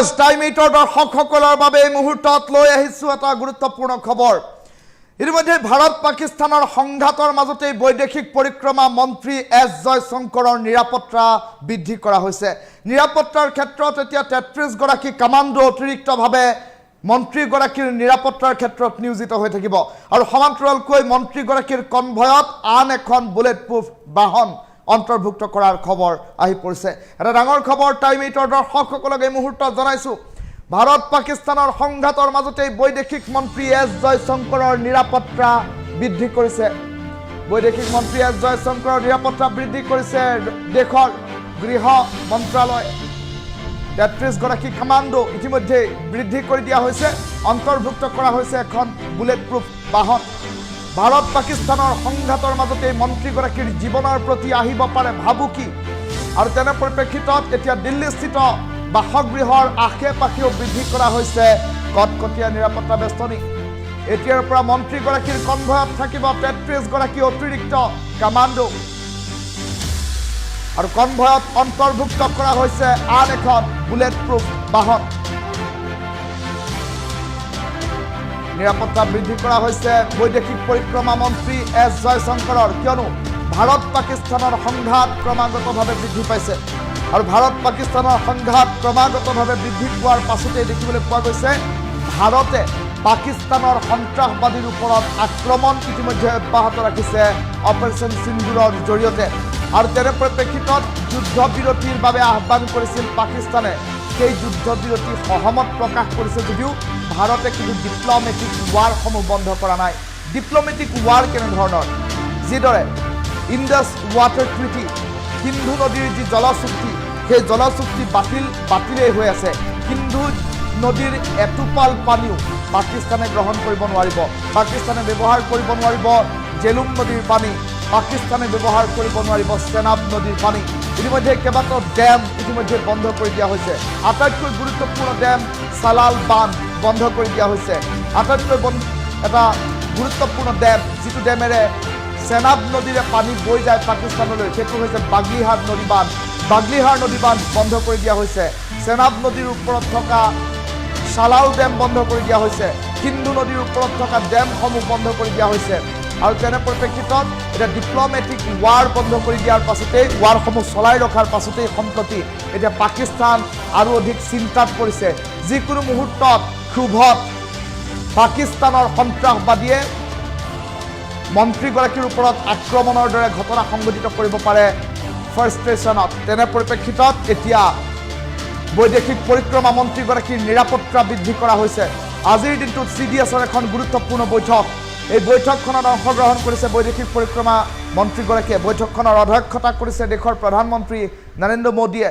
বিয়জ time 8 দৰ্শকসকলৰ বাবে এই মুহূৰ্তত লৈ আহিছো এটা গুৰুত্বপূৰ্ণ খবৰ। ইতিমধ্যে ভাৰত পাকিস্তানৰ সংঘাতৰ মাজতে বৈদেশিক পৰিক্ৰমা মন্ত্ৰী এছ জয়শংকৰৰ নিৰাপত্তা বৃদ্ধি কৰা হৈছে। নিৰাপত্তাৰ ক্ষেত্ৰত এতিয়া 33 গৰাকী কমাণ্ডো অতিৰিক্তভাৱে মন্ত্ৰীগৰাকীৰ নিৰাপত্তাৰ ক্ষেত্ৰত নিয়োজিত হৈ থাকিব আৰু সমান্তৰালকৈ মন্ত্ৰীগৰাকীৰ কনভয়ত আন এখন বুলেট প্ৰুফ বাহন অন্তৰ্ভুক্ত কৰাৰ খবৰ আহি পৰিছে। এটা ডাঙৰ খবৰ টাইম 8 দৰ্শকসকলক এই মুহূৰ্তত জনাইছো। ভাৰত পাকিস্তানৰ সংঘাতৰ মাজতে বৈদেশিক মন্ত্ৰী এছ জয়শংকৰৰ নিৰাপত্তা বৃদ্ধি কৰিছে। বৈদেশিক মন্ত্ৰী এছ জয়শংকৰৰ নিৰাপত্তা বৃদ্ধি কৰিছে দেশৰ গৃহ মন্ত্ৰালয়। 33 গৰাকী কমাণ্ডো ইতিমধ্যে বৃদ্ধি কৰি দিয়া হৈছে, অন্তৰ্ভুক্ত কৰা হৈছে এখন বুলেট প্ৰুফ বাহন। ভাৰত পাকিস্তানৰ সংঘাতৰ মাজতে মন্ত্ৰীগৰাকীৰ জীৱনৰ প্ৰতি আহিব পাৰে ভাবুকি আৰু তেনে পৰিপ্ৰেক্ষিতত এতিয়া দিল্লীস্থিত বাসগৃহৰ আশে পাশেও বৃদ্ধি কৰা হৈছে কটকটীয়া নিৰাপত্তা বেষ্টনী। এতিয়াৰ পৰা মন্ত্ৰীগৰাকীৰ কনভয়ত থাকিব 33 গৰাকী অতিৰিক্ত কমাণ্ডো আৰু কনভয়ত অন্তৰ্ভুক্ত কৰা হৈছে আন এখন বুলেট প্ৰুফ বাহন। নিৰাপত্তা বৃদ্ধি কৰা হৈছে বৈদেশিক পৰিক্ৰমা মন্ত্ৰী এছ জয়শংকৰৰ, কিয়নো ভাৰত পাকিস্তানৰ সংঘাত ক্ৰমাগতভাৱে বৃদ্ধি পাইছে আৰু ভাৰত পাকিস্তানৰ সংঘাত ক্ৰমাগতভাৱে বৃদ্ধি পোৱাৰ পাছতে দেখিবলৈ পোৱা গৈছে ভাৰতে পাকিস্তানৰ সন্ত্ৰাসবাদীৰ ওপৰত আক্ৰমণ ইতিমধ্যে অব্যাহত ৰাখিছে অপাৰেশ্যন সিন্দুৰৰ জৰিয়তে। আৰু তেনে পৰিপ্ৰেক্ষিতত যুদ্ধবিৰতিৰ বাবে আহ্বান কৰিছিল পাকিস্তানে। সেই যুদ্ধবিৰতি সহমত প্ৰকাশ কৰিছে যদিও ভাৰতে কিন্তু ডিপ্ল'মেটিক ৱাৰসমূহ বন্ধ কৰা নাই। ডিপ্ল'মেটিক ৱাৰ কেনেধৰণৰ, যিদৰে ইণ্ডাছ ৱাটাৰ ট্ৰিটি, সিন্ধু নদীৰ যি জলচুক্তি, সেই জলচুক্তি বাতিলেই হৈ আছে। সিন্ধু নদীৰ এটোপাল পানীও পাকিস্তানে গ্ৰহণ কৰিব নোৱাৰিব, পাকিস্তানে ব্যৱহাৰ কৰিব নোৱাৰিব জেলুম নদীৰ পানী, পাকিস্তানে ব্যৱহাৰ কৰিব নোৱাৰিব চেনাব নদীৰ পানী। ইতিমধ্যে কেইবাটাও ডেম ইতিমধ্যে বন্ধ কৰি দিয়া হৈছে। আটাইতকৈ গুৰুত্বপূৰ্ণ ডেম চালাল বান্ধ বন্ধ কৰি দিয়া হৈছে। আটাইতকৈ এটা গুৰুত্বপূৰ্ণ ডেম, যিটো ডেমেৰে চেনাব নদীৰে পানী বৈ যায় পাকিস্তানলৈ, সেইটো হৈছে বাগলিহাৰ নদী বান্ধ। বাগলিহাৰ নদী বান্ধ বন্ধ কৰি দিয়া হৈছে। চেনাব নদীৰ ওপৰত থকা চালাল ডেম বন্ধ কৰি দিয়া হৈছে। সিন্ধু নদীৰ ওপৰত থকা ডেমসমূহ বন্ধ কৰি দিয়া হৈছে। আৰু তেনে পৰিপ্ৰেক্ষিতত এতিয়া ডিপ্ল'মেটিক ৱাৰ বন্ধ কৰি দিয়াৰ পাছতেই, ৱাৰসমূহ চলাই ৰখাৰ পাছতেই সম্প্ৰতি এতিয়া পাকিস্তান আৰু অধিক চিন্তাত পৰিছে। যিকোনো মুহূৰ্তত ক্ষোভত পাকিস্তানৰ সন্ত্ৰাসবাদীয়ে মন্ত্ৰীগৰাকীৰ ওপৰত আক্ৰমণৰ দৰে ঘটনা সংঘটিত কৰিব পাৰে ফ্ৰাষ্ট্ৰেশ্যনত। তেনে পৰিপ্ৰেক্ষিতত এতিয়া বৈদেশিক পৰিক্ৰমা মন্ত্ৰীগৰাকীৰ নিৰাপত্তা বৃদ্ধি কৰা হৈছে। আজিৰ দিনটোত CDSৰ এখন গুৰুত্বপূৰ্ণ বৈঠক, এই বৈঠকখনত অংশগ্ৰহণ কৰিছে বৈদেশিক পৰিক্ৰমা মন্ত্ৰীগৰাকীয়ে। বৈঠকখনৰ অধ্যক্ষতা কৰিছে দেশৰ প্ৰধানমন্ত্ৰী নৰেন্দ্ৰ মোদীয়ে।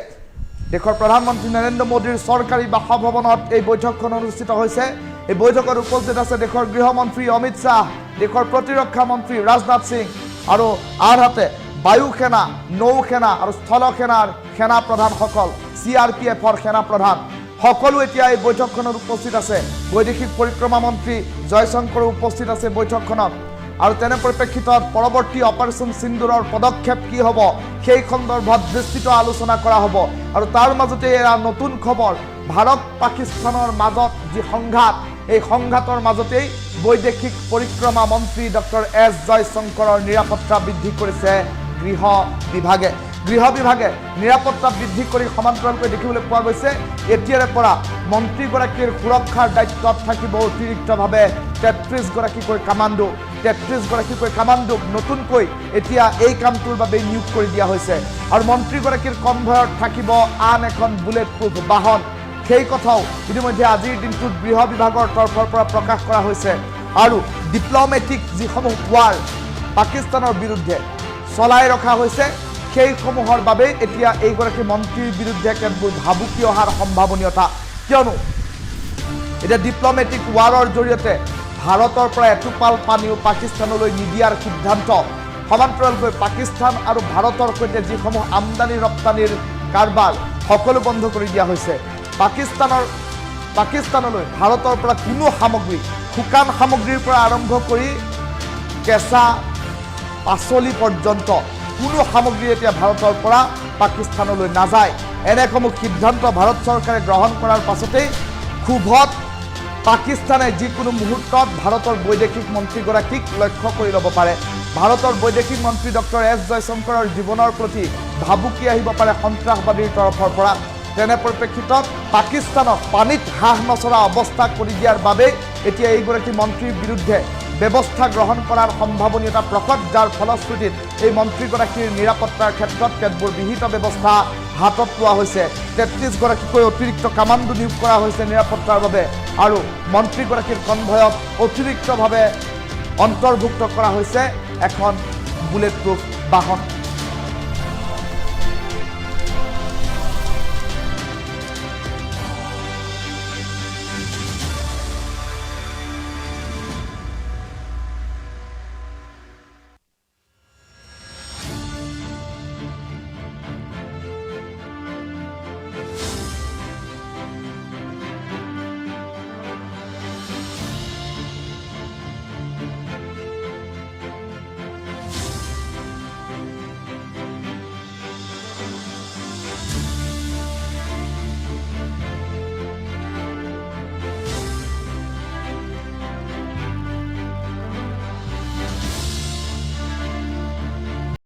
দেশৰ প্ৰধানমন্ত্ৰী নৰেন্দ্ৰ মোদীৰ চৰকাৰী বাসভৱনত এই বৈঠকখন অনুষ্ঠিত হৈছে। এই বৈঠকত উপস্থিত আছে দেশৰ গৃহমন্ত্ৰী অমিত শ্বাহ, দেশৰ প্ৰতিৰক্ষা মন্ত্ৰী ৰাজনাথ সিং আৰু আনহাতে বায়ু সেনা, নৌ সেনা আৰু স্থল সেনাৰ সেনা প্ৰধানসকল, CRPFৰ সেনা প্ৰধান সকলো এতিয়া এই বৈঠকখনত উপস্থিত আছে। বৈদেশিক পৰিক্ৰমা মন্ত্ৰী জয়শংকৰো উপস্থিত আছে বৈঠকখনত। আৰু তেনে পৰিপ্ৰেক্ষিতত পৰৱৰ্তী অপাৰেশ্যন সিন্দুৰৰ পদক্ষেপ কি হ'ব সেই সন্দৰ্ভত বিস্তৃত আলোচনা কৰা হ'ব। আৰু তাৰ মাজতে এয়া নতুন খবৰ, ভাৰত পাকিস্তানৰ মাজত যি সংঘাত, এই সংঘাতৰ মাজতেই বৈদেশিক পৰিক্ৰমা মন্ত্ৰী ডক্টৰ এছ জয়শংকৰৰ নিৰাপত্তা বৃদ্ধি কৰিছে গৃহ বিভাগে। গৃহ বিভাগে নিৰাপত্তা বৃদ্ধি কৰি সমান্তৰালকৈ দেখিবলৈ পোৱা গৈছে এতিয়াৰে পৰা মন্ত্ৰীগৰাকীৰ সুৰক্ষাৰ দায়িত্বত থাকিব অতিৰিক্তভাৱে 33 গৰাকীকৈ কামাণ্ডো। 33 গৰাকীকৈ কামাণ্ডোক নতুনকৈ এতিয়া এই কামটোৰ বাবে নিয়োগ কৰি দিয়া হৈছে। আৰু মন্ত্ৰীগৰাকীৰ কনভয়ত থাকিব আন এখন বুলেট প্ৰুফ বাহন। সেই কথাও ইতিমধ্যে আজিৰ দিনটোত গৃহ বিভাগৰ তৰফৰ পৰা প্ৰকাশ কৰা হৈছে। আৰু ডিপ্ল'মেটিক যিসমূহ ৱাৰ পাকিস্তানৰ বিৰুদ্ধে চলাই ৰখা হৈছে, সেইসমূহৰ বাবে এতিয়া এইগৰাকী মন্ত্ৰীৰ বিৰুদ্ধে কেতবোৰ ভাবুকি অহাৰ সম্ভাৱনীয়তা, কিয়নো এতিয়া ডিপ্ল'মেটিক ৱাৰৰ জৰিয়তে ভাৰতৰ পৰা এটোপাল পানীও পাকিস্তানলৈ নিদিয়াৰ সিদ্ধান্ত। সমান্তৰালকৈ পাকিস্তান আৰু ভাৰতৰ সৈতে যিসমূহ আমদানি ৰপ্তানিৰ কাৰবাৰ সকলো বন্ধ কৰি দিয়া হৈছে। পাকিস্তানলৈ ভাৰতৰ পৰা কোনো সামগ্ৰী, শুকান সামগ্ৰীৰ পৰা আৰম্ভ কৰি কেঁচা পাচলি পৰ্যন্ত কোনো সামগ্ৰী এতিয়া ভাৰতৰ পৰা পাকিস্তানলৈ নাযায়। এনেসমূহ সিদ্ধান্ত ভাৰত চৰকাৰে গ্ৰহণ কৰাৰ পাছতেই ক্ষোভত পাকিস্তানে যিকোনো মুহূৰ্তত ভাৰতৰ বৈদেশিক মন্ত্ৰীগৰাকীক লক্ষ্য কৰি ল'ব পাৰে। ভাৰতৰ বৈদেশিক মন্ত্ৰী ডক্টৰ এছ জয়শংকৰৰ জীৱনৰ প্ৰতি ভাবুকি আহিব পাৰে সন্ত্ৰাসবাদীৰ তৰফৰ পৰা। তেনে পৰিপ্ৰেক্ষিতত পাকিস্তানক পানীত হাঁহ নচৰা অৱস্থা কৰি দিয়াৰ বাবেই এতিয়া এইগৰাকী মন্ত্ৰীৰ বিৰুদ্ধে ব্যৱস্থা গ্ৰহণ কৰাৰ সম্ভাৱনীয়তা প্ৰকট, যাৰ ফলশ্ৰুতিত এই মন্ত্ৰীগৰাকীৰ নিৰাপত্তাৰ ক্ষেত্ৰত কেতবোৰ বিহিত ব্যৱস্থা হাতত লোৱা হৈছে। 33গৰাকীকৈ অতিৰিক্ত কামাণ্ডো নিয়োগ কৰা হৈছে নিৰাপত্তাৰ বাবে, আৰু মন্ত্ৰীগৰাকীৰ কনভয়ত অতিৰিক্তভাৱে অন্তৰ্ভুক্ত কৰা হৈছে এখন বুলেট প্ৰুফ বাহন।